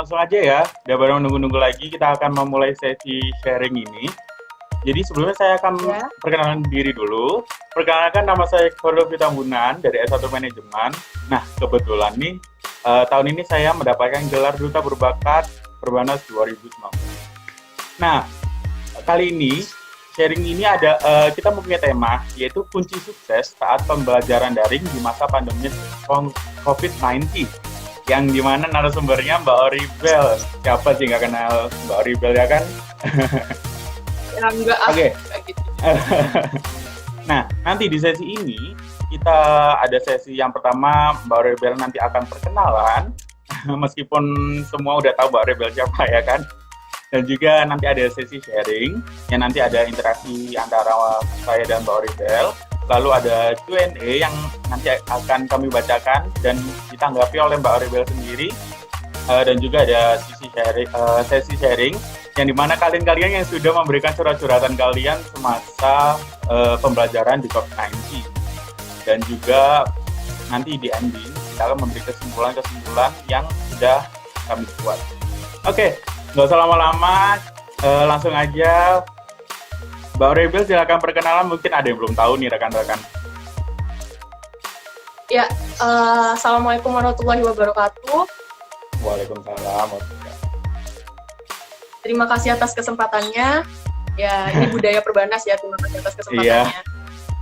langsung aja ya, daripada menunggu-nunggu lagi, kita akan memulai sesi sharing ini. Jadi sebelumnya saya akan Ya. perkenalkan diri dulu. Perkenalkan, nama saya Kordovi Tambunan dari S1 Manajemen. Nah, kebetulan nih, tahun ini saya mendapatkan gelar Duta Berbakat Perbanas 2019. Nah, kali ini sharing ini kita mempunyai tema, yaitu kunci sukses saat pembelajaran daring di masa pandemi COVID-19. Yang dimana narasumbernya Mbak Oribel. Siapa sih nggak kenal Mbak Oribel, ya kan? Ya enggak Oke. kayak gitu. Nah, nanti di sesi ini kita ada sesi yang pertama, Mbak Oribel nanti akan perkenalan. Meskipun semua udah tahu Mbak Oribel siapa, ya kan? Dan juga nanti ada sesi sharing, yang nanti ada interaksi antara saya dan Mbak Oribel. Lalu ada Q&A yang nanti akan kami bacakan dan ditanggapi oleh Mbak Oribel sendiri. Dan juga ada sesi sharing, yang dimana kalian-kalian yang sudah memberikan curhat-curhatan kalian semasa pembelajaran di COVID-19. Dan juga nanti di ending, kita akan memberi kesimpulan-kesimpulan yang sudah kami buat. Oke. Nggak usah lama-lama, langsung aja. Mbak Oribel, silakan perkenalan. Mungkin ada yang belum tahu nih rekan-rekan. Ya, Assalamualaikum warahmatullahi wabarakatuh. Waalaikumsalam. Terima kasih atas kesempatannya. Ya, ini budaya Perbanas ya, terima kasih atas kesempatannya.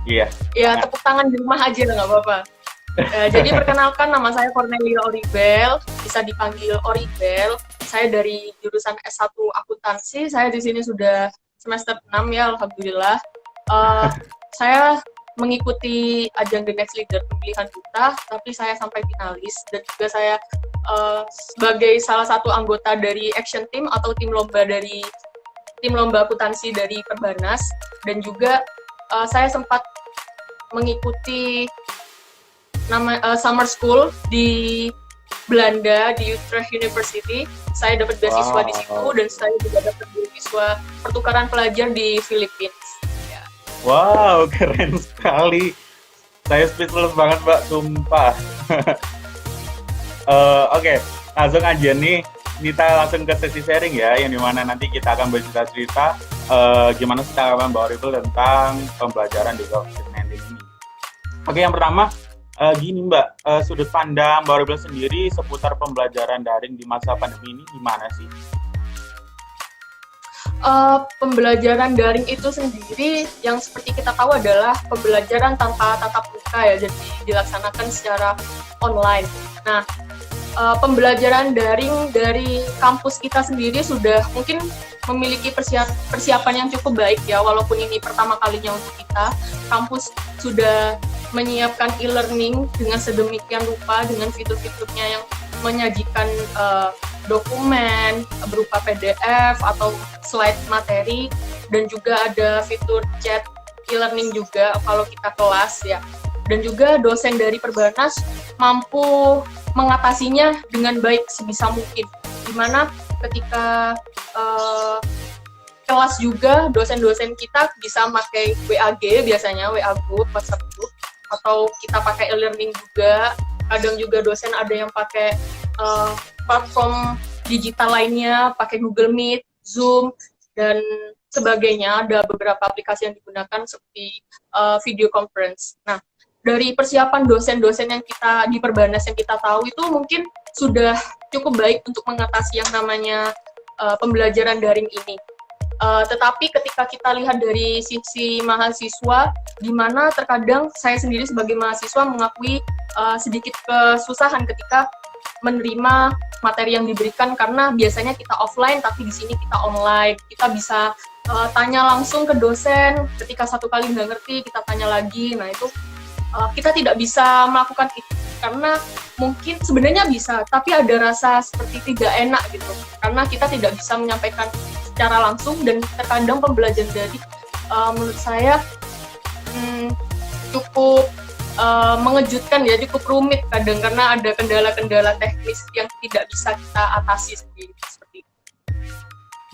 Iya. Ya, tepuk tangan di rumah aja, nggak apa-apa. Jadi perkenalkan, nama saya Cornelia Oribel, bisa dipanggil Oribel. Saya dari jurusan S1 Akuntansi, saya di sini sudah semester 6 ya, alhamdulillah. Saya mengikuti ajang The Next Leader pemilihan duta, tapi saya sampai finalis, dan juga saya sebagai salah satu anggota dari action team atau tim lomba akuntansi dari Perbanas, dan juga saya sempat mengikuti summer school di Belanda, di Utrecht University. Saya dapat beasiswa di situ, dan saya juga dapat beasiswa pertukaran pelajar di Philippines. Ya. Wow, keren sekali. Saya speechless banget, Mbak, sumpah. Oke, langsung aja nih. Kita langsung ke sesi sharing ya, yang dimana nanti kita akan bercerita-cerita gimana sih tanggapan Mbak Oribel tentang pembelajaran di COVID-19 ini. Oke, yang pertama, gini Mbak, sudut pandang Mbak Oribel sendiri seputar pembelajaran daring di masa pandemi ini gimana sih? Pembelajaran daring itu sendiri yang seperti kita tahu adalah pembelajaran tanpa tatap muka ya, jadi dilaksanakan secara online. Nah, pembelajaran daring dari kampus kita sendiri sudah mungkin memiliki persiapan yang cukup baik ya, walaupun ini pertama kalinya untuk kita. Kampus sudah menyiapkan e-learning dengan sedemikian rupa, dengan fitur-fiturnya yang menyajikan dokumen berupa PDF atau slide materi, dan juga ada fitur chat e-learning juga kalau kita kelas ya. Dan juga dosen dari Perbanas mampu mengatasinya dengan baik sebisa mungkin, dimana ketika kelas juga dosen-dosen kita bisa pakai WAG, biasanya WA group, WhatsApp group, atau kita pakai e-learning juga. Kadang juga dosen ada yang pakai platform digital lainnya, pakai Google Meet, Zoom, dan sebagainya. Ada beberapa aplikasi yang digunakan seperti video conference. Nah, dari persiapan dosen-dosen yang kita di Perbanas yang kita tahu itu mungkin sudah cukup baik untuk mengatasi yang namanya pembelajaran daring ini. Tetapi ketika kita lihat dari sisi mahasiswa, di mana terkadang saya sendiri sebagai mahasiswa mengakui sedikit kesusahan ketika menerima materi yang diberikan, karena biasanya kita offline tapi di sini kita online. Kita bisa tanya langsung ke dosen, ketika satu kali nggak ngerti kita tanya lagi. Nah itu kita tidak bisa melakukan itu karena mungkin sebenarnya bisa, tapi ada rasa seperti tidak enak gitu, karena kita tidak bisa menyampaikan secara langsung. Dan terkadang pembelajaran daring menurut saya cukup mengejutkan ya, cukup rumit kadang, karena ada kendala-kendala teknis yang tidak bisa kita atasi sendiri seperti itu.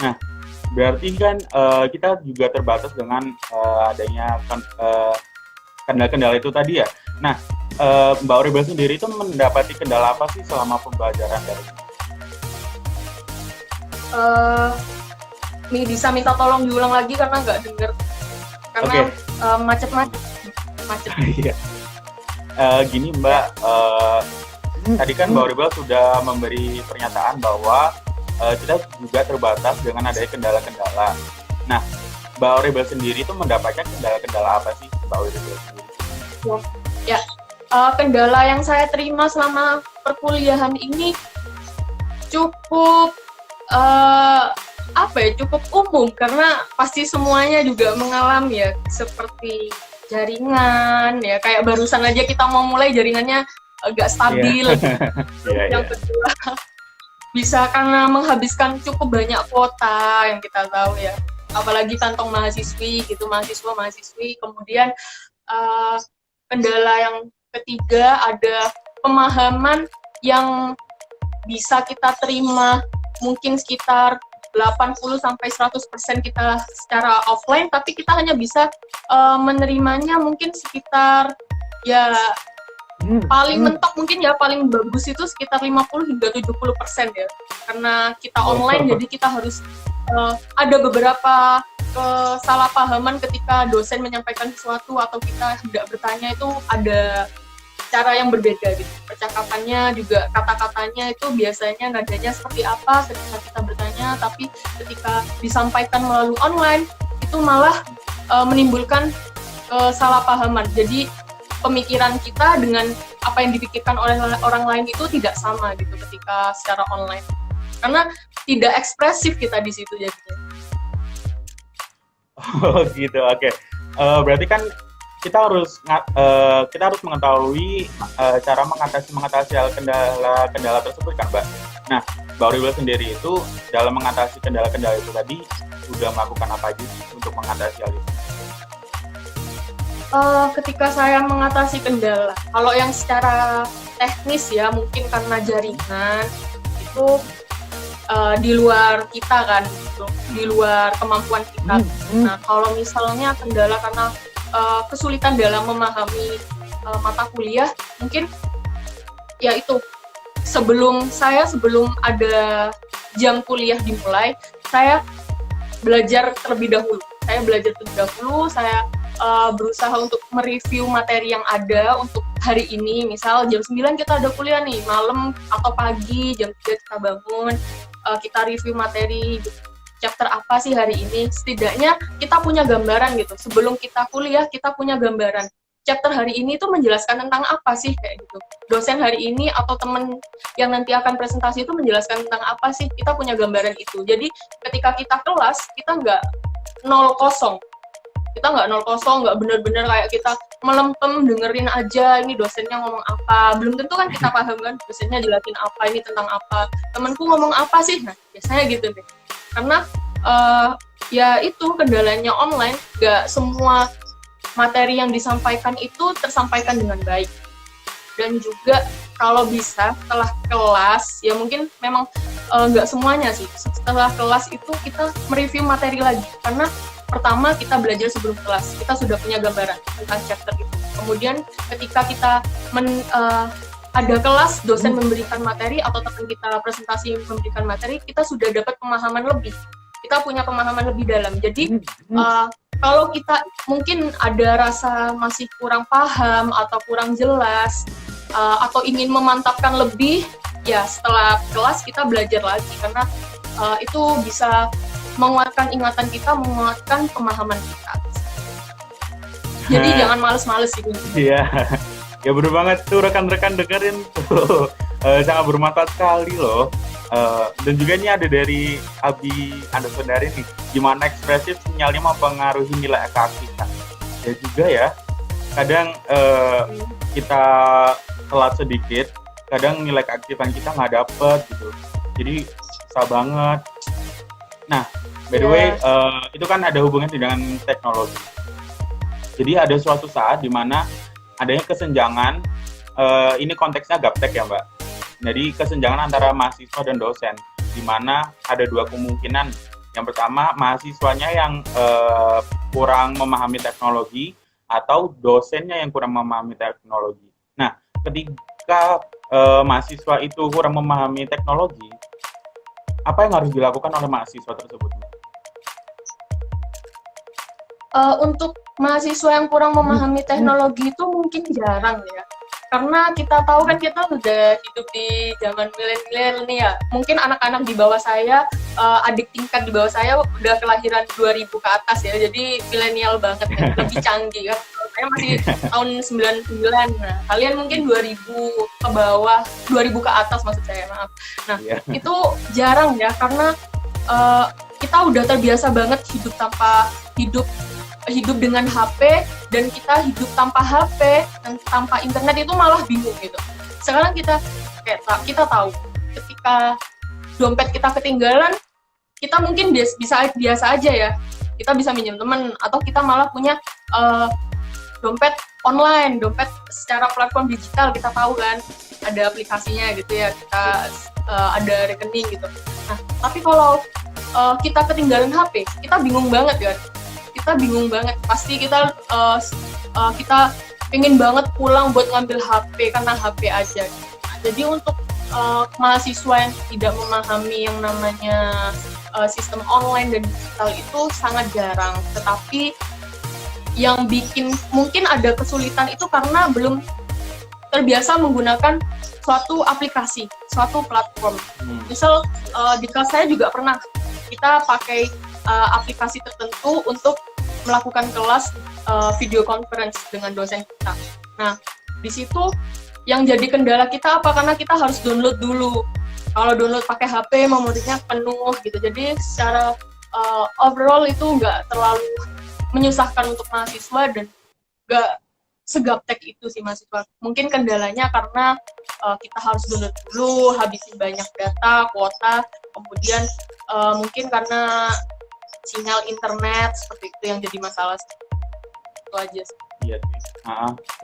Nah, berarti kan kita juga terbatas dengan adanya kendala-kendala itu tadi ya. Nah, Mbak Oribel sendiri itu mendapati kendala apa sih selama pembelajaran daring? Eh, bisa minta tolong diulang lagi karena nggak denger. Karena Oke. macet-macet. Macet. Iya. Gini Mbak, tadi kan Mbak Auribel sudah memberi pernyataan bahwa kita juga terbatas dengan adanya kendala-kendala. Nah, Mbak Auribel sendiri itu mendapatkan kendala-kendala apa sih Mbak Auribel sendiri? Ya, kendala yang saya terima selama perkuliahan ini cukup cukup umum karena pasti semuanya juga mengalami ya, seperti jaringan ya, kayak barusan aja kita mau mulai jaringannya agak stabil. Yang kedua bisa karena menghabiskan cukup banyak kuota yang kita tahu ya, apalagi kantong mahasiswi gitu, mahasiswi. Kemudian kendala yang ketiga ada pemahaman yang bisa kita terima mungkin sekitar 80-100% kita secara offline, tapi kita hanya bisa menerimanya mungkin sekitar ya paling mentok mungkin ya, paling bagus itu sekitar 50-70% ya, karena kita online. Jadi kita harus ada beberapa kesalahpahaman ketika dosen menyampaikan sesuatu atau kita tidak bertanya, itu ada cara yang berbeda gitu. Percakapannya juga, kata-katanya itu biasanya nadanya seperti apa ketika kita bertanya, tapi ketika disampaikan melalui online itu malah menimbulkan kesalahpahaman. Jadi pemikiran kita dengan apa yang dipikirkan oleh orang lain itu tidak sama gitu ketika secara online. Karena tidak ekspresif kita di situ jadinya. Oh gitu, oke. Berarti kan kita harus mengetahui cara mengatasi kendala tersebut kan, Mbak. Nah, Mbak Auribel sendiri itu dalam mengatasi kendala-kendala itu tadi sudah melakukan apa aja sih untuk mengatasi hal itu? Ketika saya mengatasi kendala, kalau yang secara teknis ya mungkin karena jaringan itu di luar kita kan, gitu, di luar kemampuan kita. Nah, kalau misalnya kendala karena kesulitan dalam memahami mata kuliah, mungkin ya itu sebelum ada jam kuliah dimulai, saya belajar terlebih dahulu. Saya berusaha untuk mereview materi yang ada untuk hari ini. Misal jam 9 kita ada kuliah nih, malam atau pagi jam 3 kita bangun, kita review materi chapter apa sih hari ini. Setidaknya kita punya gambaran gitu. Sebelum kita kuliah kita punya gambaran. Chapter hari ini tuh menjelaskan tentang apa sih kayak gitu. Dosen hari ini atau teman yang nanti akan presentasi itu menjelaskan tentang apa sih. Kita punya gambaran itu. Jadi ketika kita kelas, kita nggak 0-0. Kita nggak 0-0, nggak benar-benar kayak kita melempem dengerin aja ini dosennya ngomong apa. Belum tentu kan kita paham kan dosennya jelasin apa, ini tentang apa, temanku ngomong apa sih. Nah biasanya gitu deh, karena ya itu kendalanya online, nggak semua materi yang disampaikan itu tersampaikan dengan baik. Dan juga kalau bisa setelah kelas, ya mungkin memang nggak semuanya sih, setelah kelas itu kita mereview materi lagi, karena pertama kita belajar sebelum kelas, kita sudah punya gambaran tentang chapter itu. Kemudian ketika kita ada kelas, dosen memberikan materi atau teman kita presentasi memberikan materi, kita sudah dapat pemahaman lebih, kita punya pemahaman lebih dalam. Jadi kalau kita mungkin ada rasa masih kurang paham atau kurang jelas atau ingin memantapkan lebih, ya setelah kelas kita belajar lagi, karena itu bisa menguatkan ingatan kita, menguatkan pemahaman kita. Jadi jangan males-males gitu. Iya, ya bener banget tuh rekan-rekan, dengerin tuh. Sangat bermanfaat sekali loh. Dan juga ini ada dari Abi Andasondari nih, gimana ekspresif sinyalnya mempengaruhi nilai keaktifan. Ya juga ya, kadang kita telat sedikit, kadang nilai keaktifan kita nggak dapet gitu. Jadi susah banget. Nah, by the way, itu kan ada hubungannya dengan teknologi. Jadi ada suatu saat di mana adanya kesenjangan, ini konteksnya gaptek ya Mbak. Jadi kesenjangan antara mahasiswa dan dosen, di mana ada dua kemungkinan. Yang pertama, mahasiswanya yang kurang memahami teknologi, atau dosennya yang kurang memahami teknologi. Nah, ketika mahasiswa itu kurang memahami teknologi, apa yang harus dilakukan oleh mahasiswa tersebut? Untuk mahasiswa yang kurang memahami teknologi itu mungkin jarang ya. Karena kita tahu kan kita udah hidup di zaman milenial nih ya. Mungkin anak-anak di bawah saya, adik tingkat di bawah saya udah kelahiran 2000 ke atas ya. Jadi milenial banget ya, lebih canggih kan. Saya masih tahun 99. Nah, kalian mungkin 2000 ke bawah, 2000 ke atas maksud saya, maaf. Nah, itu jarang ya karena kita udah terbiasa banget hidup dengan HP, dan kita hidup tanpa HP dan tanpa internet itu malah bingung gitu. Sekarang kita tahu ketika dompet kita ketinggalan, kita mungkin biasa aja ya. Kita bisa minjem teman, atau kita malah punya dompet online, dompet secara platform digital, kita tahu kan ada aplikasinya gitu ya, kita ada rekening gitu. Nah, tapi kalau kita ketinggalan HP, kita bingung banget kan. Kita bingung banget, pasti kita pengen banget pulang buat ngambil HP karena HP aja. Jadi untuk mahasiswa yang tidak memahami yang namanya sistem online dan digital itu sangat jarang. Tetapi yang bikin mungkin ada kesulitan itu karena belum terbiasa menggunakan suatu aplikasi, suatu platform. Misal di kelas saya juga pernah kita pakai aplikasi tertentu untuk melakukan kelas video conference dengan dosen kita. Nah, di situ yang jadi kendala kita apa? Karena kita harus download dulu. Kalau download pakai HP, memorinya penuh gitu. Jadi secara overall itu nggak terlalu menyusahkan untuk mahasiswa dan nggak segaptek itu sih mahasiswa. Mungkin kendalanya karena kita harus download dulu, habisin banyak data, kuota, kemudian mungkin karena sinyal internet seperti itu yang jadi masalah. Itu aja sih. Iya sih,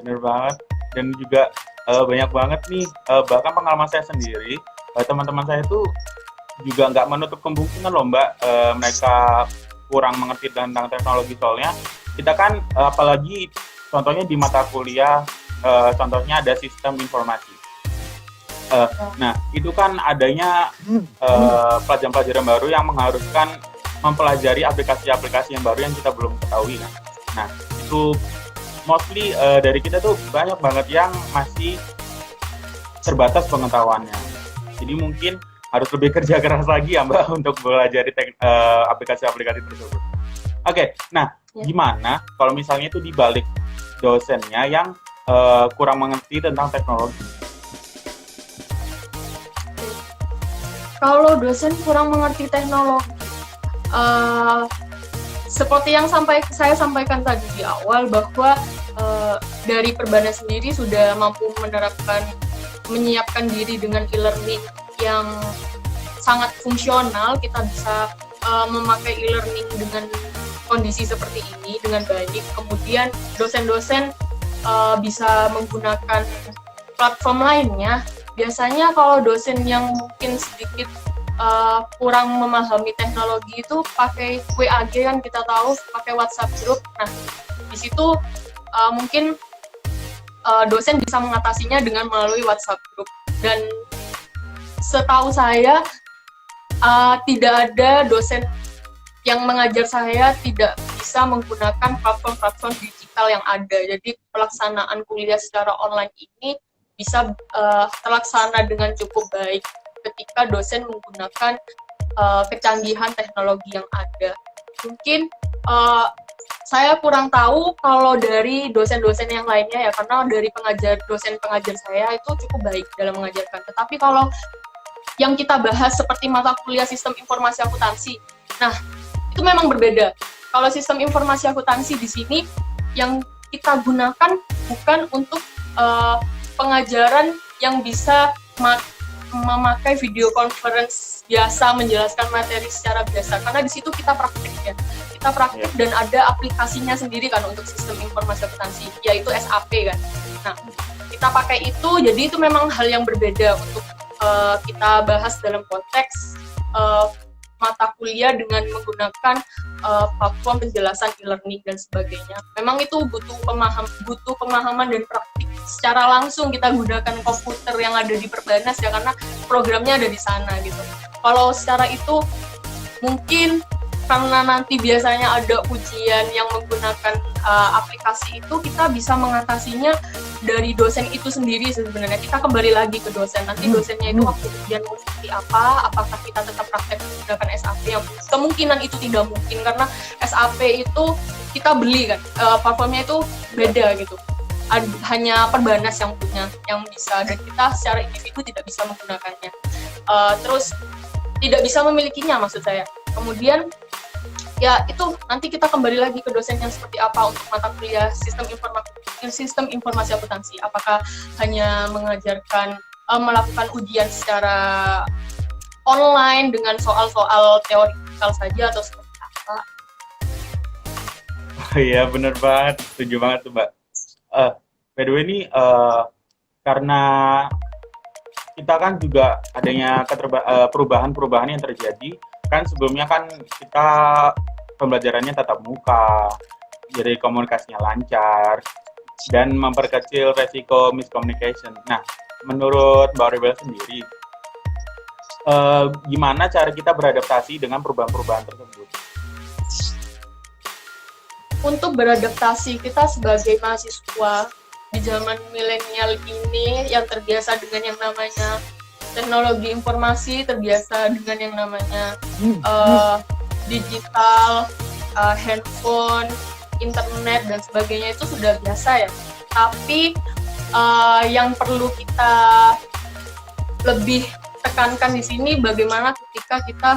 bener banget. Dan juga banyak banget nih, bahkan pengalaman saya sendiri, teman-teman saya tuh juga nggak menutup kemungkinan loh Mbak, mereka kurang mengerti tentang teknologi. Soalnya kita kan apalagi contohnya di mata kuliah, contohnya ada sistem informasi. Nah, itu kan adanya pelajaran-pelajaran baru yang mengharuskan mempelajari aplikasi-aplikasi yang baru yang kita belum ketahui kan. Nah, itu mostly dari kita tuh banyak banget yang masih terbatas pengetahuannya. Jadi mungkin harus lebih kerja keras lagi ya Mbak untuk belajar aplikasi-aplikasi tersebut. Oke, nah gimana kalau misalnya itu dibalik dosennya yang kurang mengerti tentang teknologi? Kalau dosen kurang mengerti teknologi, seperti yang saya sampaikan tadi di awal bahwa dari Perbanas sendiri sudah mampu menyiapkan diri dengan e-learning yang sangat fungsional. Kita bisa memakai e-learning dengan kondisi seperti ini dengan baik. Kemudian dosen-dosen bisa menggunakan platform lainnya. Biasanya kalau dosen yang mungkin sedikit kurang memahami teknologi itu pakai WAG kan, kita tahu pakai WhatsApp group. Nah, di situ mungkin dosen bisa mengatasinya dengan melalui WhatsApp group. Dan setahu saya tidak ada dosen yang mengajar saya tidak bisa menggunakan platform-platform digital yang ada. Jadi pelaksanaan kuliah secara online ini bisa terlaksana dengan cukup baik ketika dosen menggunakan kecanggihan teknologi yang ada. Mungkin saya kurang tahu kalau dari dosen-dosen yang lainnya ya, karena dari dosen pengajar saya itu cukup baik dalam mengajarkan. Tetapi kalau yang kita bahas seperti mata kuliah sistem informasi akuntansi, nah itu memang berbeda. Kalau sistem informasi akuntansi di sini yang kita gunakan bukan untuk pengajaran yang bisa memakai video conference biasa menjelaskan materi secara biasa, karena di situ kita praktik ya, dan ada aplikasinya sendiri kan untuk sistem informasi akuntansi, yaitu SAP kan. Nah, kita pakai itu, jadi itu memang hal yang berbeda untuk kita bahas dalam konteks mata kuliah dengan menggunakan platform penjelasan e-learning dan sebagainya. Memang itu butuh pemahaman dan praktik secara langsung. Kita gunakan komputer yang ada di Perbanas ya, karena programnya ada di sana gitu. Kalau secara itu mungkin karena nanti biasanya ada ujian yang menggunakan aplikasi itu, kita bisa mengatasinya dari dosen itu sendiri sebenarnya. Kita kembali lagi ke dosen. Nanti dosennya itu waktu ujian mau seperti apa, apakah kita tetap praktek menggunakan SAP, yang kemungkinan itu tidak mungkin karena SAP itu kita beli kan, platformnya itu beda gitu. Hanya Perbanas yang punya, yang bisa, dan kita secara individu tidak bisa menggunakannya. Terus tidak bisa memilikinya maksud saya. Kemudian ya itu nanti kita kembali lagi ke dosen yang seperti apa untuk mata kuliah sistem informasi akuntansi. Apakah hanya mengajarkan melakukan ujian secara online dengan soal-soal teoritikal saja atau seperti apa? Oh iya, bener banget, setuju banget tuh Mbak. By the way ini karena kita kan juga adanya perubahan-perubahan yang terjadi. Kan sebelumnya kan kita pembelajarannya tatap muka, jadi komunikasinya lancar, dan memperkecil resiko miscommunication. Nah, menurut Mbak Rebel sendiri, gimana cara kita beradaptasi dengan perubahan-perubahan tersebut? Untuk beradaptasi, kita sebagai mahasiswa di zaman milenial ini yang terbiasa dengan yang namanya teknologi informasi, terbiasa dengan yang namanya digital, handphone, internet, dan sebagainya, itu sudah biasa ya. Tapi yang perlu kita lebih tekankan di sini bagaimana ketika kita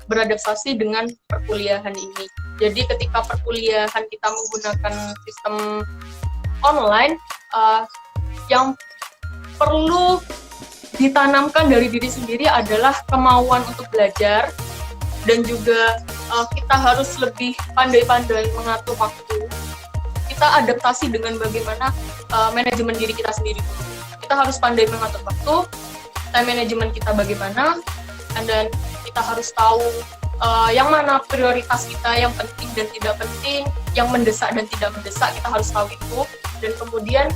beradaptasi dengan perkuliahan ini. Jadi ketika perkuliahan kita menggunakan sistem online, yang perlu ditanamkan dari diri sendiri adalah kemauan untuk belajar, dan juga kita harus lebih pandai-pandai mengatur waktu. Kita adaptasi dengan bagaimana manajemen diri kita sendiri dulu. Kita harus pandai mengatur waktu, time management kita bagaimana, dan kita harus tahu yang mana prioritas kita, yang penting dan tidak penting, yang mendesak dan tidak mendesak, kita harus tahu itu. Dan kemudian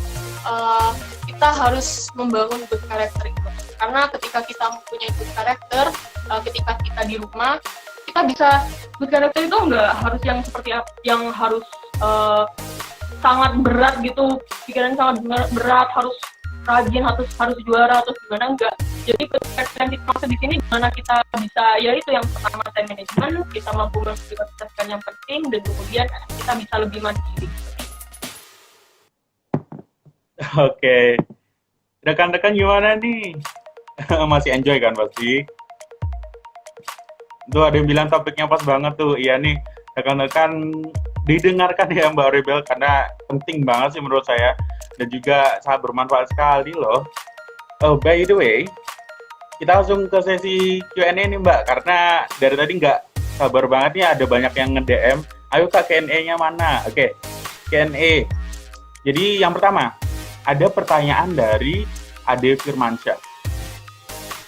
kita harus membangun good character itu. Karena ketika kita mempunyai good character, ketika kita di rumah, kita bisa, good character itu nggak harus yang seperti yang harus sangat berat gitu, pikiran sangat berat, harus rajin, harus juara atau gimana, enggak. Jadi good character yang kita maksud di sini gimana kita bisa, ya itu yang pertama time management, kita mampu memprioritaskan yang penting, dan kemudian kita bisa lebih mandiri. Oke, rekan-rekan gimana nih? Masih enjoy kan pasti? Tuh ada yang bilang topiknya pas banget tuh. Iya nih, rekan-rekan didengarkan ya Mbak Rebel, karena penting banget sih menurut saya, dan juga sangat bermanfaat sekali loh. Oh, by the way, kita langsung ke sesi Q&A nih Mbak, karena dari tadi nggak sabar banget nih, ada banyak yang nge-DM. Ayo Kak, Q&A-nya mana? Oke, Q&A. Jadi yang pertama, ada pertanyaan dari Ade Firmansyah.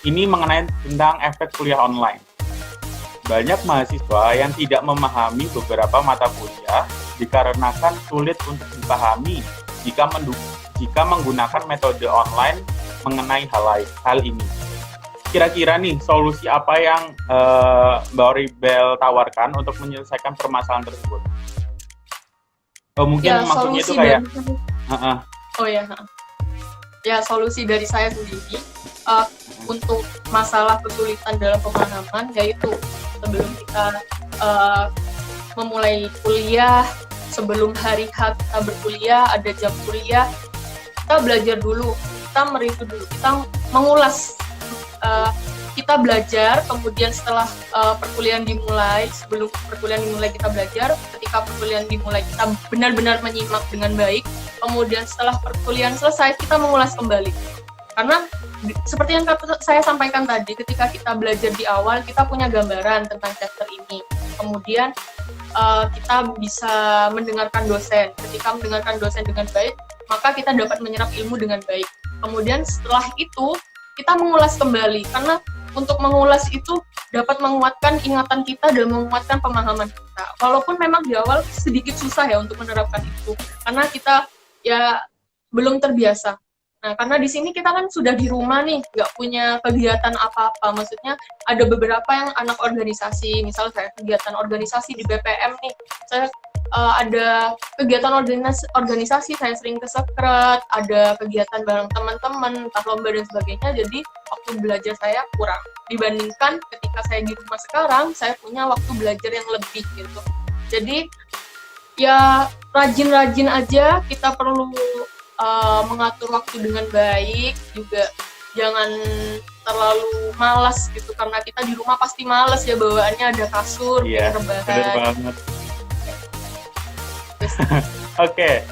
Ini mengenai tentang efek kuliah online. Banyak mahasiswa yang tidak memahami beberapa mata kuliah dikarenakan sulit untuk dipahami jika menggunakan metode online mengenai hal ini. Kira-kira nih, solusi apa yang Mbak Rebel tawarkan untuk menyelesaikan permasalahan tersebut? Mungkin ya, maksudnya itu kayak... Oh ya, ya solusi dari saya sendiri untuk masalah kesulitan dalam pemahaman, yaitu sebelum kita memulai kuliah, sebelum hari H kita berkuliah, ada jam kuliah, kita belajar dulu, kita mereview dulu, kita mengulas, kita belajar, kemudian setelah perkuliahan dimulai, sebelum perkuliahan dimulai kita belajar, ketika perkuliahan dimulai kita benar-benar menyimak dengan baik, kemudian setelah perkuliahan selesai kita mengulas kembali. Karena seperti yang saya sampaikan tadi, ketika kita belajar di awal, kita punya gambaran tentang chapter ini. Kemudian kita bisa mendengarkan dosen. Ketika mendengarkan dosen dengan baik, maka kita dapat menyerap ilmu dengan baik. Kemudian setelah itu, kita mengulas kembali. Karena untuk mengulas itu dapat menguatkan ingatan kita dan menguatkan pemahaman kita. Walaupun memang di awal sedikit susah ya untuk menerapkan itu. Karena kita ya belum terbiasa. Nah, karena di sini kita kan sudah di rumah nih, nggak punya kegiatan apa-apa. Maksudnya ada beberapa yang anak organisasi, misal saya kegiatan organisasi di BPM nih, saya ada kegiatan organisasi, saya sering ke sekret, ada kegiatan bareng teman-teman, entah lomba dan sebagainya, jadi waktu belajar saya kurang. Dibandingkan ketika saya di rumah sekarang, saya punya waktu belajar yang lebih gitu. Jadi, ya rajin-rajin aja, kita perlu mengatur waktu dengan baik, juga jangan terlalu malas gitu, karena kita di rumah pasti malas ya, bawaannya ada kasur, Iya, rebahan. bener banget. Oke,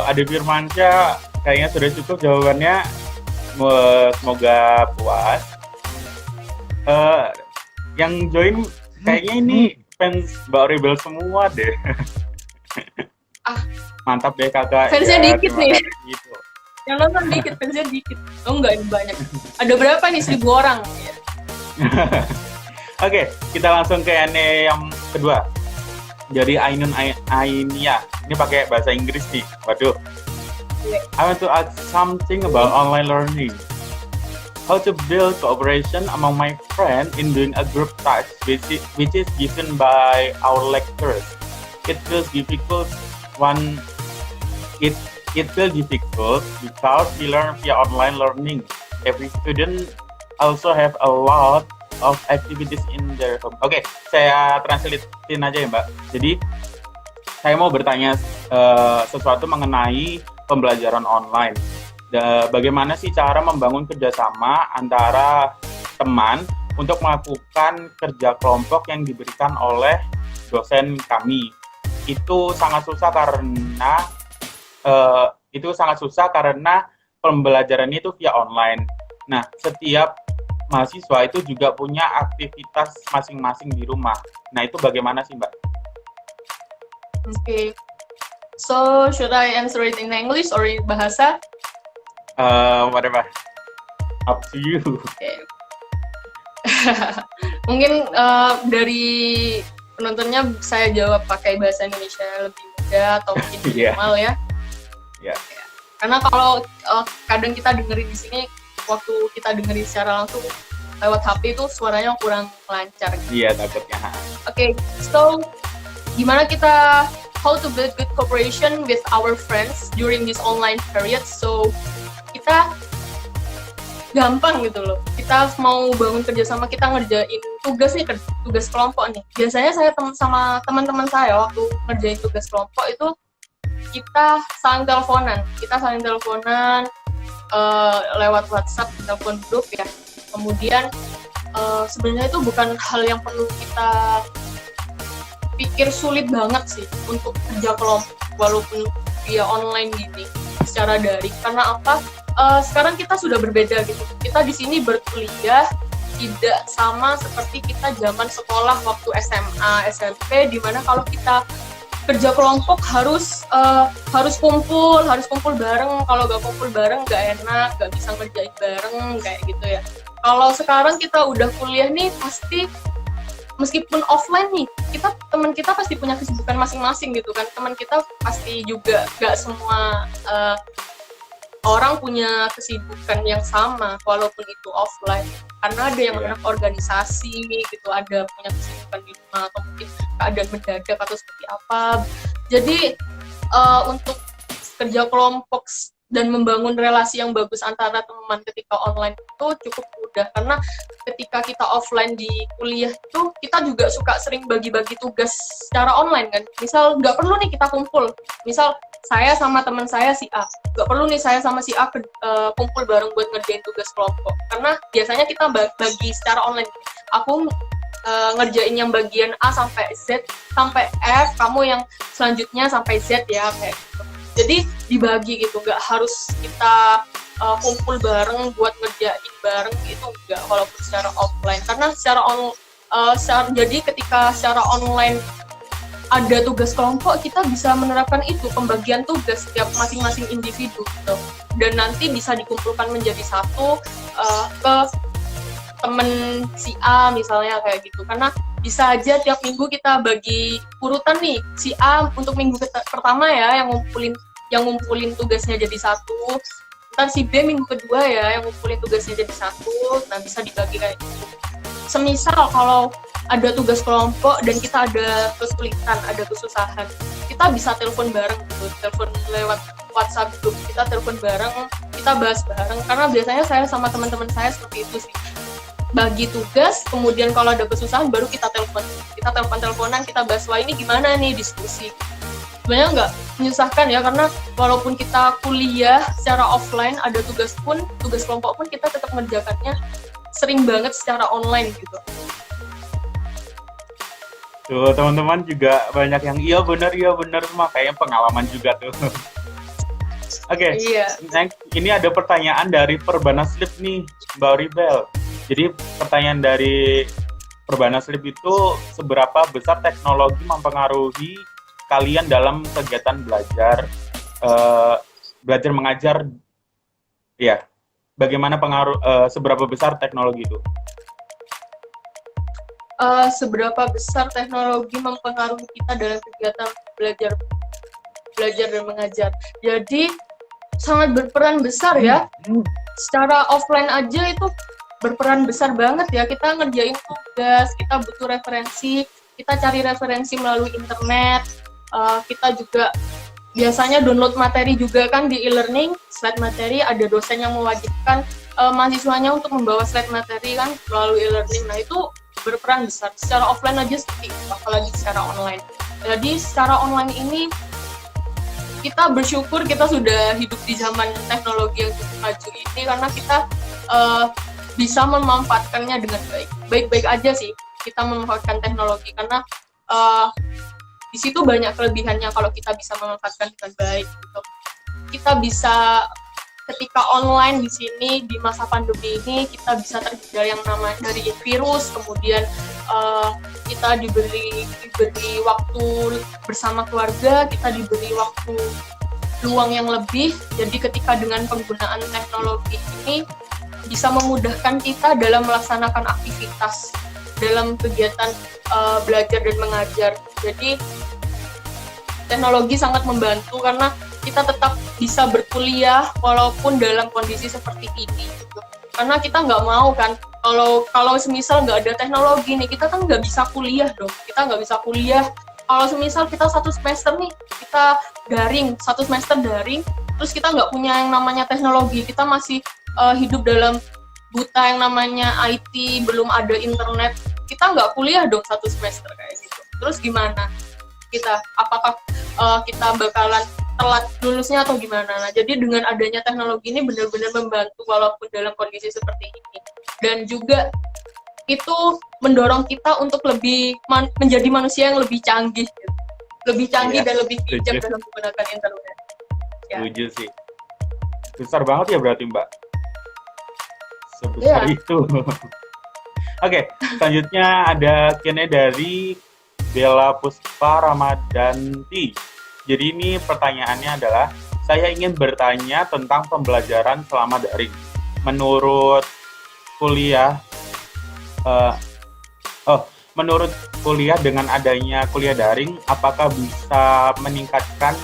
Ade Firmansyah, kayaknya sudah cukup jawabannya. Semoga puas. Yang join kayaknya ini fans Mbak Rebel semua deh. Mantap deh kakak. Fansnya ya, dikit terima nih. kasih gitu. Yang nonton dikit, fansnya dikit. Oh enggak, ini banyak. Ada berapa nih? 1.000 orang. Ya. Oke, kita langsung ke yang kedua. Jadi Ainun Ainia. Ini pakai bahasa Inggris nih. Waduh. I want to ask something about online learning. How to build cooperation among my friends in doing a group task which is given by our lecturers. It feels difficult it feels difficult because we learn via online learning. Every student also have a lot of activities in their home. Oke, saya translatein aja ya Mbak. Jadi saya mau bertanya sesuatu mengenai pembelajaran online. Bagaimana sih cara membangun kerjasama antara teman untuk melakukan kerja kelompok yang diberikan oleh dosen kami? Itu sangat susah karena pembelajaran itu via online. Nah, setiap mahasiswa itu juga punya aktivitas masing-masing di rumah. Nah, itu bagaimana sih, Mbak? Okay. So, should I answer it in English or in bahasa? Whatever. Up to you. Okay. Mungkin dari penontonnya saya jawab pakai bahasa Indonesia lebih mudah atau mungkin minimal ya. Yeah. Karena kalau kadang kita dengerin di sini, waktu kita dengerin secara langsung lewat HP itu suaranya kurang lancar. Iya, takutnya. Okay, so gimana kita how to build good cooperation with our friends during this online period? So kita gampang gitu loh. Kita mau bangun kerjasama, kita ngerjain tugas nih, tugas kelompok nih. Biasanya saya sama teman-teman saya waktu ngerjain tugas kelompok itu kita saling teleponan. Lewat WhatsApp, telepon grup ya. Kemudian sebenarnya itu bukan hal yang perlu kita pikir sulit banget sih untuk kerja kelompok walaupun via online gini secara daring. Karena apa? Sekarang kita sudah berbeda gitu. Kita di sini berkuliah tidak sama seperti kita zaman sekolah waktu SMA, SMP, di mana kalau kita kerja kelompok harus kumpul bareng. Kalau nggak kumpul bareng nggak enak, nggak bisa ngerjain bareng kayak gitu ya. Kalau sekarang kita udah kuliah nih, pasti meskipun offline nih, teman kita pasti punya kesibukan masing-masing gitu kan. Teman kita pasti juga nggak semua orang punya kesibukan yang sama walaupun itu offline, karena ada yang anak organisasi gitu, ada punya kesibukan di rumah atau mungkin keadaan mendadak atau seperti apa. Jadi untuk kerja kelompok dan membangun relasi yang bagus antara teman ketika online itu cukup mudah, karena ketika kita offline di kuliah itu kita juga suka sering bagi-bagi tugas secara online kan. Misal nggak perlu nih kita kumpul, misal saya sama teman saya si A, nggak perlu nih saya sama si A kumpul bareng buat ngerjain tugas kelompok, karena biasanya kita bagi secara online. Aku ngerjain yang bagian A sampai Z sampai F, kamu yang selanjutnya sampai Z ya, kayak gitu. Jadi dibagi gitu, nggak harus kita kumpul bareng buat ngerjain bareng, itu nggak walaupun secara offline. Karena jadi ketika secara online ada tugas kelompok, kita bisa menerapkan itu, pembagian tugas setiap masing-masing individu gitu. Dan nanti bisa dikumpulkan menjadi satu ke temen si A misalnya kayak gitu. Karena bisa aja tiap minggu kita bagi urutan nih, si A untuk minggu pertama ya yang ngumpulin tugasnya jadi satu, ntar si B minggu kedua ya yang ngumpulin tugasnya jadi satu, nah bisa dibagi kayak gitu. Semisal kalau ada tugas kelompok dan kita ada kesulitan, ada kesusahan, kita bisa telepon bareng gitu, telepon lewat WhatsApp group, kita telepon bareng, kita bahas bareng, karena biasanya saya sama teman-teman saya seperti itu sih, bagi tugas, kemudian kalau ada kesusahan baru kita telepon-teleponan, kita bahas, wah ini gimana nih, diskusi. Sebenarnya nggak menyusahkan ya, karena walaupun kita kuliah secara offline, ada tugas kelompok pun kita tetap mengerjakannya sering banget secara online gitu. Tuh teman-teman juga banyak yang iya benar makanya pengalaman juga tuh. Oke, Iya. next ini ada pertanyaan dari Perbanas Lip nih, Mbak Ribel. Jadi pertanyaan dari Perbanas Lip itu, seberapa besar teknologi mempengaruhi kalian dalam kegiatan belajar mengajar? Ya, bagaimana seberapa besar teknologi itu? Seberapa besar teknologi mempengaruhi kita dalam kegiatan belajar dan mengajar. Jadi sangat berperan besar ya. Secara offline aja itu berperan besar banget ya. Kita ngerjain tugas, kita butuh referensi, kita cari referensi melalui internet. Kita juga biasanya download materi juga kan di e-learning, slide materi, ada dosen yang mewajibkan mahasiswanya untuk membawa slide materi kan melalui e-learning. Nah itu berperan besar. Secara offline aja seperti itu, apalagi secara online. Jadi secara online ini kita bersyukur kita sudah hidup di zaman teknologi yang cukup maju ini, karena kita bisa memanfaatkannya dengan baik. Baik-baik aja sih kita memanfaatkan teknologi, karena di situ banyak kelebihannya kalau kita bisa memanfaatkan dengan baik gitu. Kita bisa ketika online di sini di masa pandemi ini, kita bisa terhindar yang namanya dari virus, kemudian kita diberi waktu bersama keluarga, kita diberi waktu luang yang lebih. Jadi ketika dengan penggunaan teknologi ini bisa memudahkan kita dalam melaksanakan aktivitas dalam kegiatan belajar dan mengajar. Jadi teknologi sangat membantu karena kita tetap bisa berkuliah walaupun dalam kondisi seperti ini gitu. Karena kita nggak mau kan kalau semisal nggak ada teknologi nih, kita kan nggak bisa kuliah dong. Kita nggak bisa kuliah kalau semisal kita satu semester nih kita satu semester daring, terus kita nggak punya yang namanya teknologi, kita masih hidup dalam buta yang namanya IT, belum ada internet, kita nggak kuliah dong satu semester kayak gitu. Terus gimana apakah kita bakalan telat lulusnya atau gimana? Nah, jadi dengan adanya teknologi ini benar-benar membantu walaupun dalam kondisi seperti ini. Dan juga itu mendorong kita untuk lebih menjadi manusia yang lebih canggih, gitu. Lebih canggih dan lebih bijak dalam menggunakan internet. Ya. Setuju sih. Besar banget ya berarti Mbak. Sebesar itu. Oke, selanjutnya ada Q&A dari Bella Puspa Ramadanti. Jadi ini pertanyaannya adalah, saya ingin bertanya tentang pembelajaran selama daring. Menurut kuliah dengan adanya kuliah daring, apakah bisa meningkatkan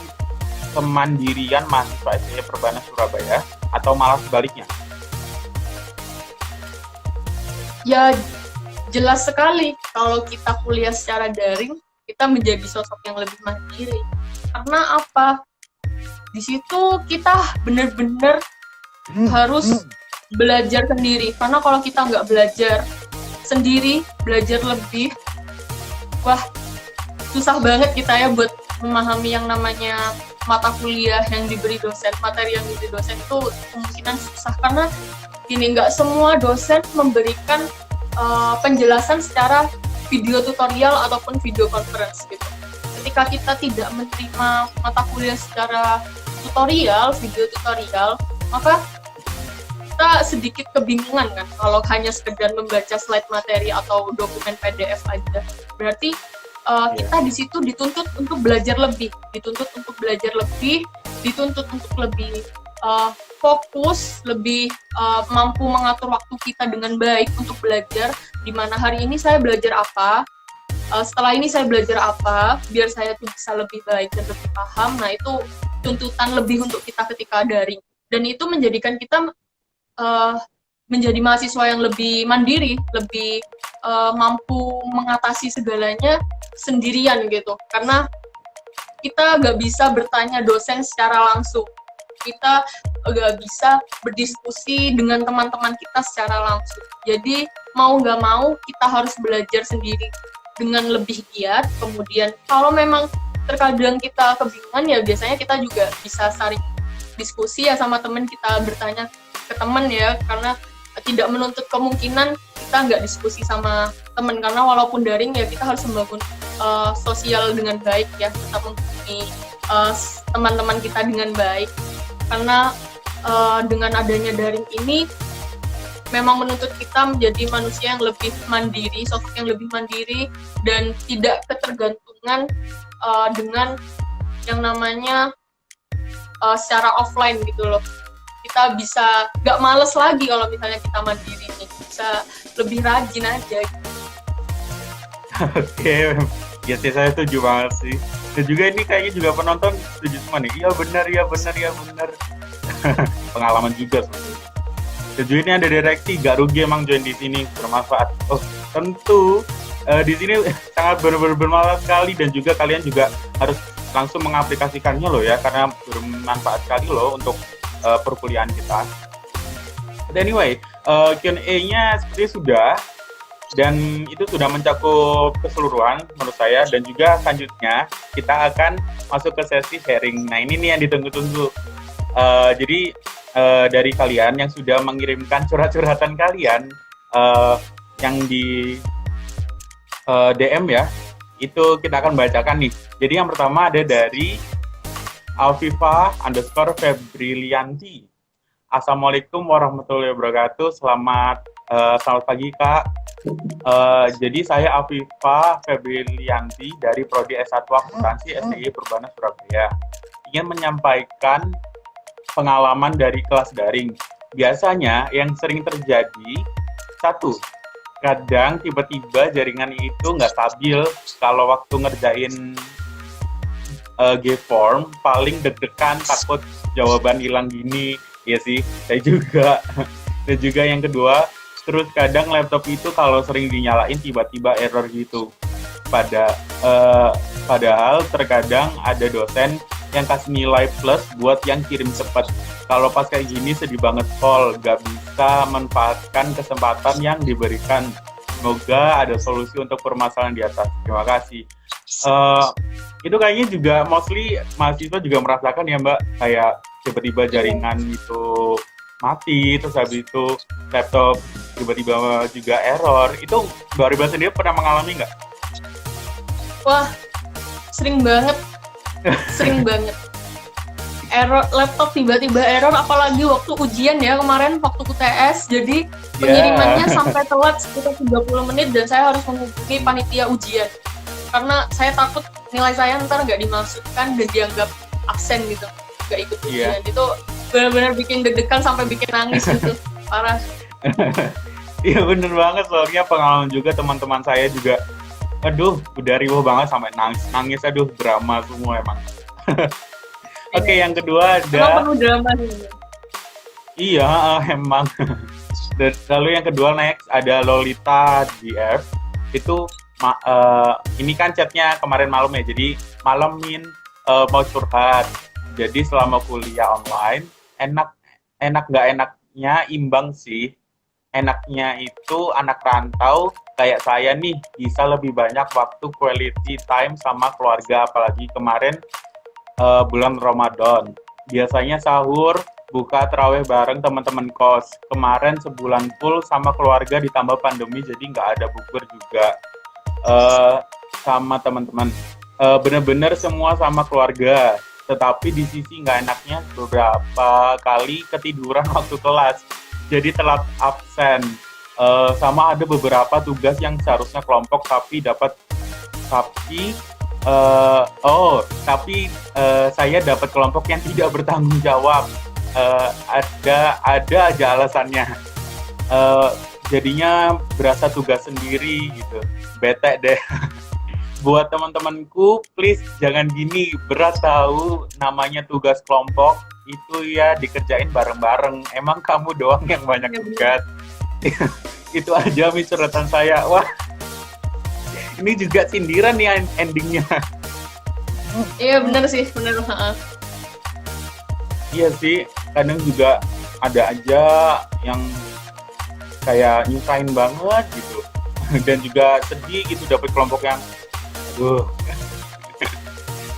kemandirian mahasiswa STY Perbanas Surabaya atau malah sebaliknya? Ya, jelas sekali kalau kita kuliah secara daring, kita menjadi sosok yang lebih mandiri. Karena apa? Di situ kita benar-benar harus belajar sendiri. Karena kalau kita nggak belajar sendiri, belajar lebih, wah susah banget kita ya buat memahami yang namanya mata kuliah yang diberi dosen, materi yang diberi dosen itu kemungkinan susah. Karena gini, nggak semua dosen memberikan penjelasan secara video tutorial ataupun video conference gitu. Ketika kita tidak menerima mata kuliah secara video tutorial, maka kita sedikit kebingungan kan kalau hanya sekedar membaca slide materi atau dokumen PDF aja. Berarti kita di situ dituntut untuk belajar lebih, dituntut untuk lebih fokus, lebih mampu mengatur waktu kita dengan baik untuk belajar, di mana hari ini saya belajar apa, setelah ini saya belajar apa, biar saya tuh bisa lebih baik dan lebih paham. Nah itu tuntutan lebih untuk kita ketika daring. dan itu menjadikan kita menjadi mahasiswa yang lebih mandiri, lebih mampu mengatasi segalanya sendirian gitu. Karena kita nggak bisa bertanya dosen secara langsung, kita nggak bisa berdiskusi dengan teman-teman kita secara langsung. Jadi mau nggak mau kita harus belajar sendiri dengan lebih giat. Kemudian kalau memang terkadang kita kebingungan, ya biasanya kita juga bisa saling diskusi ya sama teman, kita bertanya ke teman ya, karena tidak menuntut kemungkinan kita nggak diskusi sama teman, karena walaupun daring ya kita harus membangun sosial dengan baik ya, tetap menghubungi teman-teman kita dengan baik, karena dengan adanya daring ini memang menuntut kita menjadi manusia yang lebih mandiri, sosok yang lebih mandiri dan tidak ketergantungan dengan yang namanya secara offline gitu loh. Kita bisa nggak males lagi kalau misalnya kita mandiri nih, bisa lebih rajin aja. Oke, ya sih saya setuju banget sih. Dan juga ini kayaknya juga penonton setuju semua nih. Iya benar, iya benar, iya benar. Pengalaman juga sebenarnya. Setuju, ini ada direksi, gak rugi emang join di sini, bermanfaat. Oh tentu di sini sangat benar-benar bermanfaat sekali, dan juga kalian juga harus langsung mengaplikasikannya loh ya, karena bermanfaat sekali loh untuk perkuliahan kita. But anyway, Q&A-nya seperti sudah, dan itu sudah mencakup keseluruhan menurut saya, dan juga selanjutnya kita akan masuk ke sesi sharing. Nah ini nih yang ditunggu-tunggu. Jadi dari kalian yang sudah mengirimkan curhat-curhatan kalian yang di DM ya, itu kita akan bacakan nih. Jadi yang pertama ada dari Alfifa_Febrilianti. Assalamualaikum warahmatullahi wabarakatuh. Selamat pagi Kak. Jadi saya Alfifa Febrilianti dari Prodi S1 Akuntansi STI Perbana Surabaya. Ingin menyampaikan pengalaman dari kelas daring. Biasanya yang sering terjadi, satu, kadang tiba-tiba jaringan itu nggak stabil. Kalau waktu ngerjain G-form, paling deg-degan, takut jawaban hilang gini. Ya sih, saya juga. Dan juga yang kedua, terus kadang laptop itu kalau sering dinyalain tiba-tiba error gitu. Padahal terkadang ada dosen yang kasih nilai plus buat yang kirim cepat. Kalau pas kayak gini sedih banget Kol, gak bisa manfaatkan kesempatan yang diberikan. Semoga ada solusi untuk permasalahan di atas. Terima kasih. Itu kayaknya juga mostly mahasiswa juga merasakan ya Mbak, kayak tiba-tiba jaringan itu mati, terus habis itu laptop tiba-tiba juga error. Itu Mbak Ribla sendiri pernah mengalami nggak? Wah, sering banget. Sering banget. Error, laptop tiba-tiba error, apalagi waktu ujian ya kemarin, waktu UTS. Jadi pengirimannya sampai telat sekitar 30 menit dan saya harus menghubungi panitia ujian. Karena saya takut nilai saya ntar nggak dimasukkan dan dianggap absen gitu, nggak ikut ujian. Itu benar-benar bikin deg-degan sampai bikin nangis gitu, parah. Iya bener banget, soalnya pengalaman juga teman-teman saya juga, aduh udah riuh banget sampai nangis, aduh drama semua emang. Oke, yang kedua ada... Emang penuh drama sih. Iya, emang. Dan lalu yang kedua next ada Lolita DF. Itu ini kan chatnya kemarin malam ya, jadi malamin mau curhat. Jadi selama kuliah online, enak nggak enaknya imbang sih. Enaknya itu anak rantau kayak saya nih bisa lebih banyak waktu quality time sama keluarga, apalagi kemarin bulan Ramadan. Biasanya sahur, buka tarawih bareng teman-teman kos. Kemarin sebulan full sama keluarga ditambah pandemi, jadi nggak ada bukber juga sama teman-teman. Bener-bener semua sama keluarga. Tetapi di sisi nggak enaknya beberapa kali ketiduran waktu kelas. Jadi telat absen. Sama ada beberapa tugas yang seharusnya kelompok tapi saya dapat kelompok yang tidak bertanggung jawab. Ada aja alasannya. Jadinya berasa tugas sendiri gitu. Bete deh. buat teman-temanku, please jangan gini, berat tahu namanya tugas kelompok itu ya dikerjain bareng-bareng. Emang kamu doang yang banyak Ya, tugas. Itu aja curhatan saya. Wah, ini juga sindiran nih endingnya. iya bener sih, bener. Iya sih, kadang juga ada aja yang kayak nyusahin banget gitu. Dan juga sedih gitu dapat kelompok yang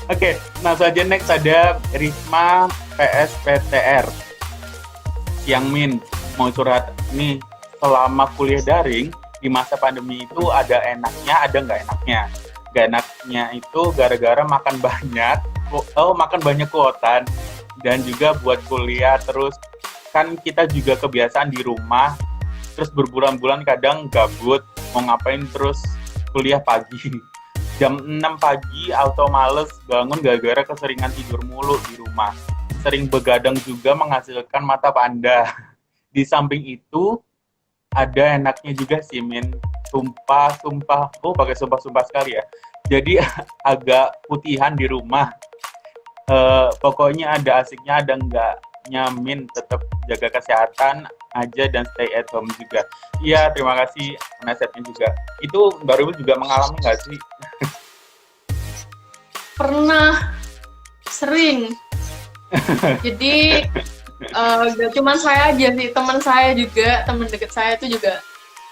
Oke, nah saja next ada Risma PSPTR. Yang Min mau curhat nih, selama kuliah daring di masa pandemi itu ada enaknya, ada nggak enaknya. Nggak enaknya itu gara-gara makan banyak kuotan dan juga buat kuliah terus kan kita juga kebiasaan di rumah terus berbulan-bulan kadang gabut mau ngapain terus kuliah pagi. Jam 6 pagi auto males bangun gara-gara keseringan tidur mulu di rumah. Sering begadang juga menghasilkan mata panda. Di samping itu ada enaknya juga sih Min. Sumpah, pakai sumpah sekali ya. Jadi agak putihan di rumah. Pokoknya ada asiknya, ada enggaknya Min. Tetap jaga kesehatan aja dan stay at home juga. Iya, terima kasih nasihatnya juga. Itu Mbak Rumi juga mengalami nggak sih? Pernah, sering. Jadi gak cuma saya aja sih, teman saya juga, teman deket saya tuh juga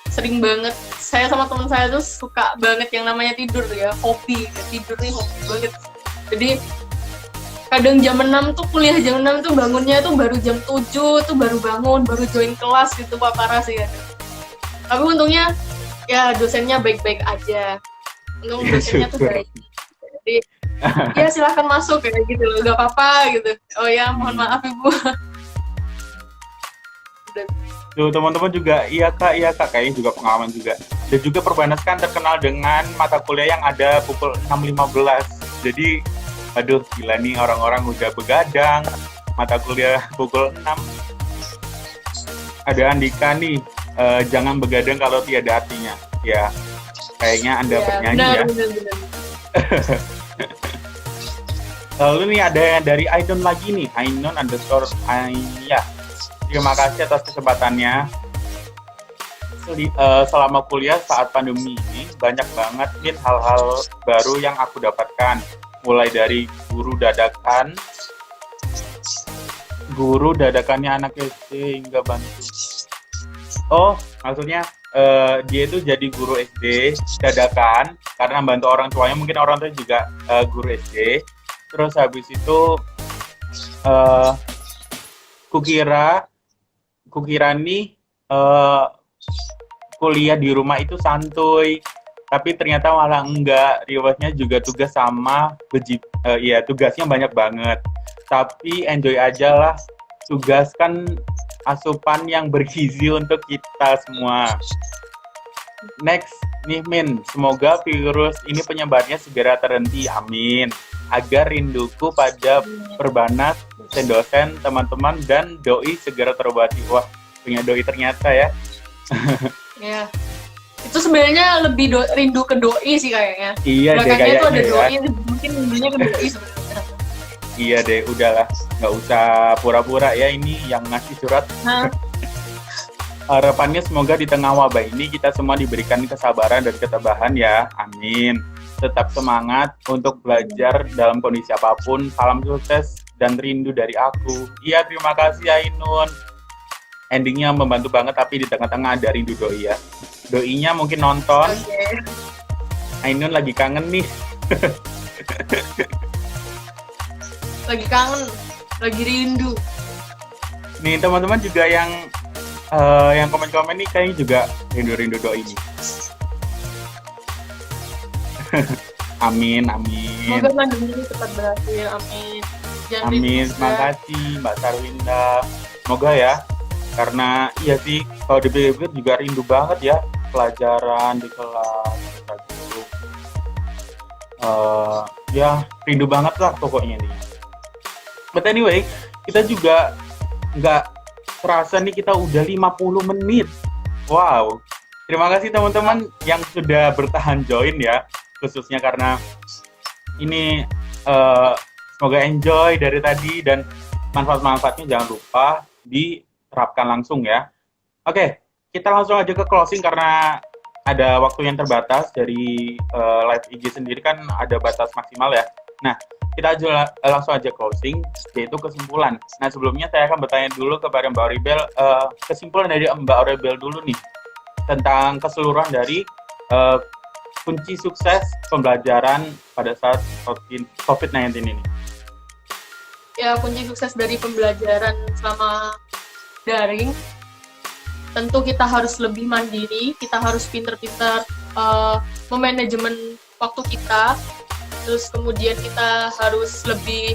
sering banget. Saya sama teman saya tuh suka banget yang namanya tidur ya, hobi. Tidur nih hobi banget. Jadi kadang jam 6 tuh kuliah jam 6 tuh bangunnya tuh baru jam 7 tuh baru bangun, baru join kelas gitu, Pak, parah sih ya. Tapi untungnya ya dosennya baik-baik aja. Untung dosennya tuh baik. Jadi ya silahkan masuk kayak gitu loh, gak apa-apa gitu. Oh ya mohon maaf Ibu. Tuh teman-teman juga, iya kak, kayaknya juga pengalaman juga. Dan juga Perbanas kan terkenal dengan mata kuliah yang ada pukul 6.15. Jadi, aduh gila nih orang-orang udah begadang, mata kuliah pukul 6. Ada Andika nih, jangan begadang kalau tiada artinya. Ya, kayaknya Anda bernyanyi ya. Benar. Lalu nih ada yang dari Ainon lagi nih, Ainon_Ainya. Terima kasih atas kesempatannya. Selama kuliah saat pandemi ini banyak banget nih hal-hal baru yang aku dapatkan. Mulai dari guru dadakannya anak SD hingga bantu. Oh, maksudnya dia itu jadi guru SD dadakan karena bantu orang tuanya, mungkin orang tuanya juga guru SD. Terus habis itu kukira nih kuliah di rumah itu santuy, tapi ternyata malah enggak. Riwayatnya juga tugas sama tugasnya banyak banget. Tapi enjoy aja lah. Tugas kan asupan yang bergizi untuk kita semua. Next nih Min, semoga virus ini penyebarnya segera terhenti, amin. Agar rinduku pada Perbanas, dosen, teman-teman, dan doi segera terobati. Wah, punya doi ternyata ya. Ya, itu sebenarnya lebih rindu ke doi sih kayaknya. Iya deh, kayaknya itu ada ya. doi, mungkin rindunya ke doi sebenarnya. Iya deh, udahlah, nggak usah pura-pura ya, ini yang ngasih surat. Harapannya semoga di tengah wabah ini kita semua diberikan kesabaran dan ketabahan ya, amin. Tetap semangat untuk belajar dalam kondisi apapun. Salam sukses dan rindu dari aku. Iya, terima kasih Ainun. Endingnya membantu banget, tapi di tengah-tengah ada rindu doi ya. Doinya mungkin nonton. Okay. Ainun lagi kangen nih. Lagi kangen, lagi rindu. Nih teman-teman juga yang komen-komen nih kayaknya juga rindu-rindu doi nih. Amin. Semoga pandemi ini cepat berakhir, amin. Amin, terima kasih Mbak Sarwinda. Semoga ya, karena iya sih kalau dipikir juga rindu banget ya pelajaran di kelas gitu. Ya rindu banget lah pokoknya nih. But anyway, kita juga nggak terasa nih kita udah 50 menit. Wow. Terima kasih teman-teman yang sudah bertahan join ya. khususnya karena ini semoga enjoy dari tadi dan manfaat-manfaatnya jangan lupa diterapkan langsung ya. Oke, kita langsung aja ke closing karena ada waktu yang terbatas dari live IG sendiri kan ada batas maksimal ya. Nah, kita langsung aja closing, yaitu kesimpulan. Nah, sebelumnya saya akan bertanya dulu kepada Mbak Auribel, kesimpulan dari Mbak Auribel dulu nih, tentang keseluruhan dari kunci sukses pembelajaran pada saat COVID-19 ini. Ya, kunci sukses dari pembelajaran selama daring, tentu kita harus lebih mandiri, kita harus pinter-pinter memanajemen waktu kita, terus kemudian kita harus lebih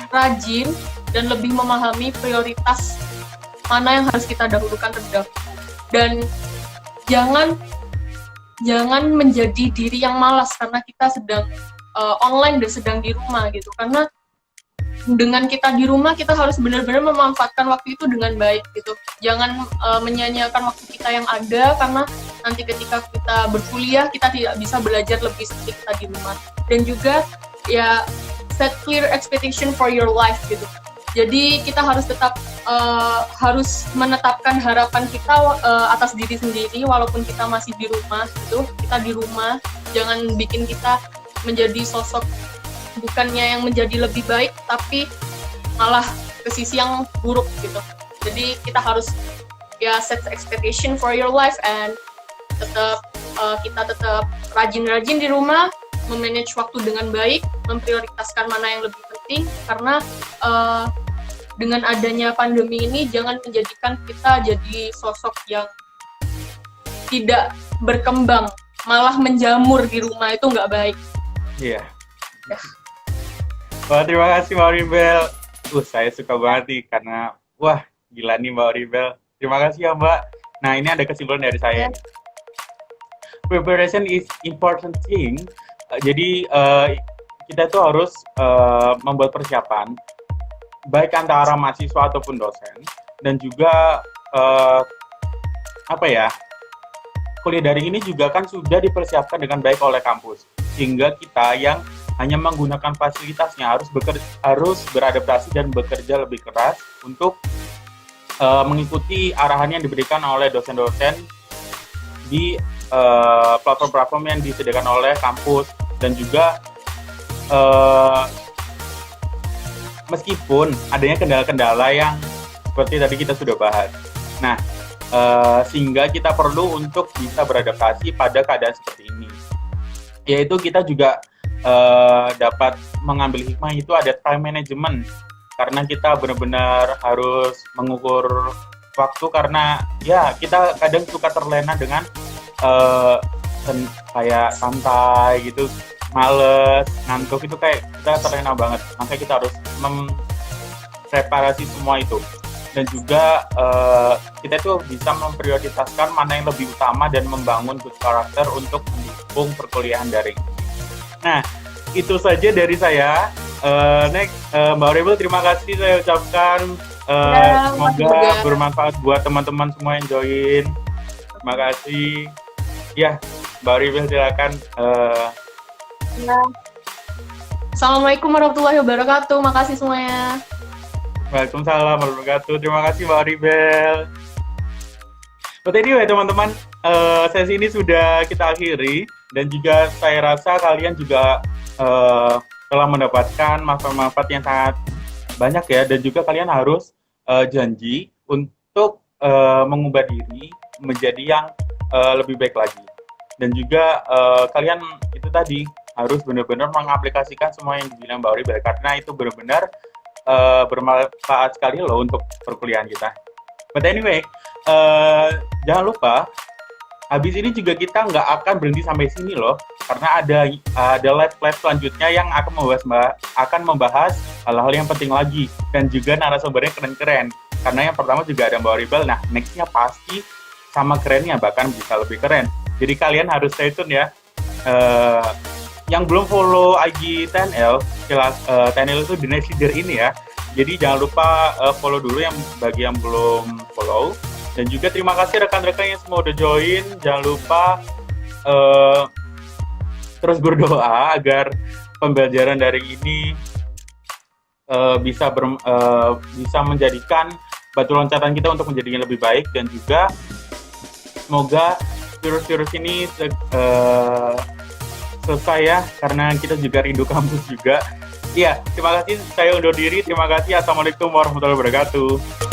rajin dan lebih memahami prioritas mana yang harus kita dahulukan terlebih dahulu. Dan jangan menjadi diri yang malas karena kita sedang online dan sedang di rumah gitu, karena dengan kita di rumah kita harus benar-benar memanfaatkan waktu itu dengan baik gitu. Jangan menyia-nyiakan waktu kita yang ada, karena nanti ketika kita berkuliah kita tidak bisa belajar lebih seperti kita di rumah. Dan juga ya set clear expectation for your life gitu. Jadi kita harus tetap harus menetapkan harapan kita atas diri sendiri walaupun kita masih di rumah gitu. Kita di rumah, jangan bikin kita menjadi sosok bukannya yang menjadi lebih baik tapi malah ke sisi yang buruk gitu. Jadi kita harus ya set expectation for your life and kita tetap rajin-rajin di rumah, memanage waktu dengan baik, memprioritaskan mana yang lebih penting, karena dengan adanya pandemi ini jangan menjadikan kita jadi sosok yang tidak berkembang, malah menjamur di rumah, itu nggak baik. Iya. Yeah. Wah, terima kasih Mbak Auribel. Saya suka banget nih karena wah gila nih Mbak Auribel. Terima kasih ya Mbak. Nah, ini ada kesimpulan dari saya. Preparation is important thing. Jadi kita tuh harus membuat persiapan baik antara mahasiswa ataupun dosen, dan juga kuliah daring ini juga kan sudah dipersiapkan dengan baik oleh kampus, sehingga kita yang hanya menggunakan fasilitasnya harus beradaptasi dan bekerja lebih keras untuk mengikuti arahan yang diberikan oleh dosen-dosen di platform-platform yang disediakan oleh kampus. Dan juga meskipun adanya kendala-kendala yang seperti tadi kita sudah bahas. Nah, sehingga kita perlu untuk bisa beradaptasi pada keadaan seperti ini. Yaitu kita juga dapat mengambil hikmah, itu ada time management, karena kita benar-benar harus mengukur waktu, karena ya kita kadang suka terlena dengan kayak santai gitu, males, ngantuk, itu kayak kita terlena banget. Makanya kita harus mempreparasi semua itu, dan juga kita itu bisa memprioritaskan mana yang lebih utama dan membangun good karakter untuk mendukung perkuliahan daring. Nah, itu saja dari saya. Next, Mbak Auribel, terima kasih saya ucapkan. Semoga bermanfaat buat teman-teman semua yang join. Terima kasih. Ya, Mbak Auribel silakan. Assalamualaikum warahmatullahi wabarakatuh. Makasih semuanya. Waalaikumsalam warahmatullahi wabarakatuh. Terima kasih Mbak Auribel. But anyway teman-teman, sesi ini sudah kita akhiri, dan juga saya rasa kalian juga telah mendapatkan manfaat-manfaat yang sangat banyak ya, dan juga kalian harus janji untuk mengubah diri menjadi yang lebih baik lagi. Dan juga kalian itu tadi harus benar-benar mengaplikasikan semua yang dibilang Mbak Auribel, karena itu benar-benar bermanfaat sekali loh untuk perkuliahan kita. But anyway, jangan lupa, habis ini juga kita nggak akan berhenti sampai sini loh, karena ada live selanjutnya yang akan membahas hal-hal yang penting lagi, dan juga narasumbernya keren-keren. Karena yang pertama juga ada Mbak Auribel, nah nextnya pasti sama kerennya, bahkan bisa lebih keren. Jadi kalian harus stay tune ya. Yang belum follow IG TNL, TNL itu The Next Leader ini ya. Jadi jangan lupa follow dulu bagi yang belum follow. Dan juga terima kasih rekan-rekan yang semua udah join. Jangan lupa eh, terus berdoa agar pembelajaran daring ini bisa menjadikan batu loncatan kita untuk menjadi yang lebih baik, dan juga semoga virus-virus ini selesai ya, karena kita juga rindu kampus juga. Iya, terima kasih, saya undur diri. Terima kasih. Assalamualaikum warahmatullahi wabarakatuh.